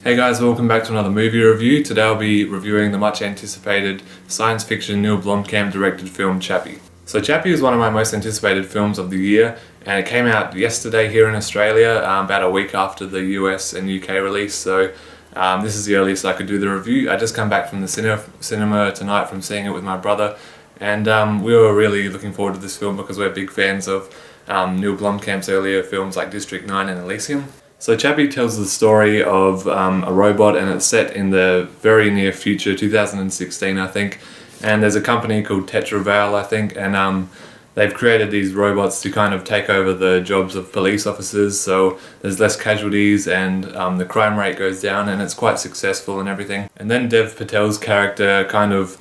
Hey guys, welcome back to another movie review. Today I'll be reviewing the much anticipated science fiction Neill Blomkamp directed film Chappie. So Chappie is one of my most anticipated films of the year, and it came out yesterday here in Australia, about a week after the US and UK release, so this is the earliest I could do the review. I just come back from the cinema tonight from seeing it with my brother, and we were really looking forward to this film because we're big fans of Neill Blomkamp's earlier films like District 9 and Elysium. So Chappie tells the story of a robot, and it's set in the very near future, 2016 I think, and there's a company called Tetraval I think, and they've created these robots to kind of take over the jobs of police officers, so there's less casualties and the crime rate goes down, and it's quite successful and everything. And then Dev Patel's character kind of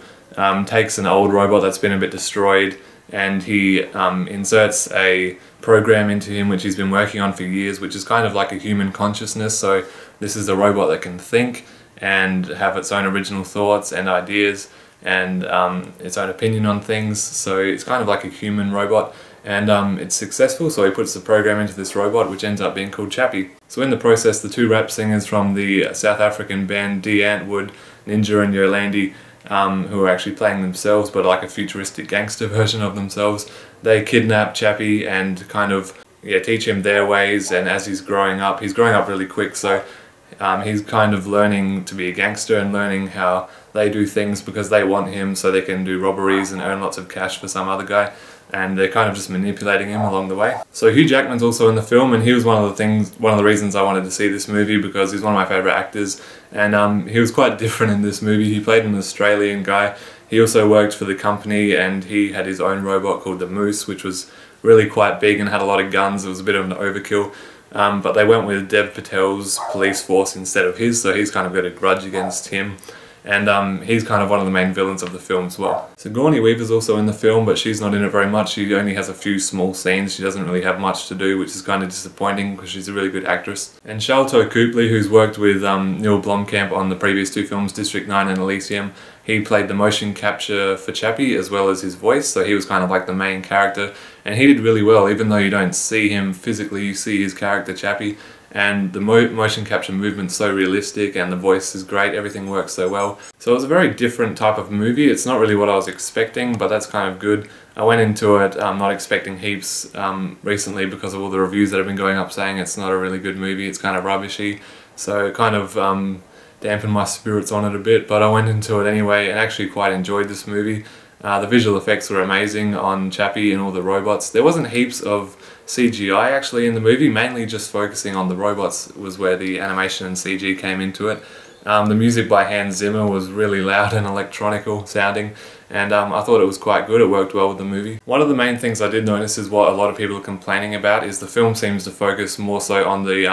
takes an old robot that's been a bit destroyed, and he inserts a program into him which he's been working on for years, which is kind of like a human consciousness. So this is a robot that can think and have its own original thoughts and ideas and its own opinion on things. So it's kind of like a human robot, and it's successful, so he puts the program into this robot which ends up being called Chappie. So in the process, the two rap singers from the South African band D Antwoord, Ninja and Yolandi, who are actually playing themselves but like a futuristic gangster version of themselves, they kidnap Chappie and kind of teach him their ways. And as he's growing up really quick, so he's kind of learning to be a gangster and learning how they do things because they want him so they can do robberies and earn lots of cash for some other guy, and they're kind of just manipulating him along the way. So Hugh Jackman's also in the film, and he was one of the reasons I wanted to see this movie, because he's one of my favourite actors, and he was quite different in this movie. He played an Australian guy. He also worked for the company, and he had his own robot called the Moose, which was really quite big and had a lot of guns. It was a bit of an overkill, but they went with Dev Patel's police force instead of his, so he's kind of got a grudge against him. And he's kind of one of the main villains of the film as well. Sigourney Weaver's also in the film, but she's not in it very much. She only has a few small scenes. She doesn't really have much to do, which is kind of disappointing because she's a really good actress. And Sharlto, Copley, who's worked with Neill Blomkamp on the previous two films, District 9 and Elysium, he played the motion capture for Chappie as well as his voice, so he was kind of like the main character, and he did really well. Even though you don't see him physically, you see his character Chappie, and the motion capture movement's so realistic and the voice is great, everything works so well. So it was a very different type of movie. It's not really what I was expecting, but that's kind of good. I went into it not expecting heaps recently because of all the reviews that have been going up saying it's not a really good movie, it's kind of rubbishy, so it kind of dampened my spirits on it a bit, but I went into it anyway and actually quite enjoyed this movie. The visual effects were amazing on Chappie and all the robots. There wasn't heaps of CGI actually in the movie, mainly just focusing on the robots was where the animation and CG came into it. The music by Hans Zimmer was really loud and electronical sounding, and I thought it was quite good. It worked well with the movie. One of the main things I did notice is what a lot of people are complaining about is the film seems to focus more so on the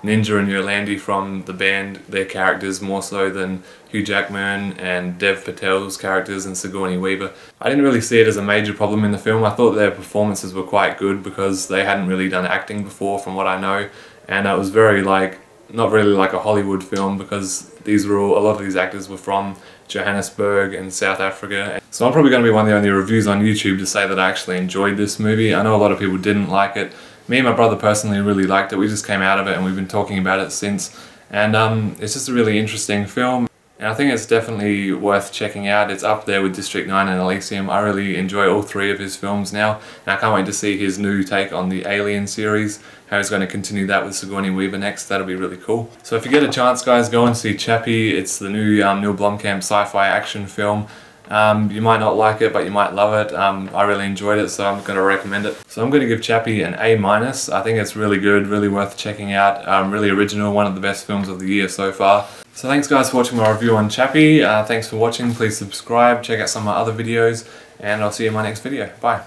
Ninja and Yolandi from the band, their characters, more so than Hugh Jackman and Dev Patel's characters and Sigourney Weaver. I didn't really see it as a major problem in the film. I thought their performances were quite good because they hadn't really done acting before from what I know, and it was very not really like a Hollywood film because a lot of these actors were from Johannesburg and South Africa. So I'm probably going to be one of the only reviews on YouTube to say that I actually enjoyed this movie. I know a lot of people didn't like it. Me and my brother personally really liked it. We just came out of it and we've been talking about it since. And it's just a really interesting film. And I think it's definitely worth checking out. It's up there with District 9 and Elysium. I really enjoy all three of his films now, and I can't wait to see his new take on the Alien series, how he's going to continue that with Sigourney Weaver next. That'll be really cool. So if you get a chance guys, go and see Chappie. It's the new Neill Blomkamp sci-fi action film. You might not like it, but you might love it. I really enjoyed it, so I'm going to recommend it. So I'm going to give Chappie an A-. I think it's really good, really worth checking out. Really original, one of the best films of the year so far. So thanks guys for watching my review on Chappie. Thanks for watching. Please subscribe, check out some of my other videos, and I'll see you in my next video. Bye.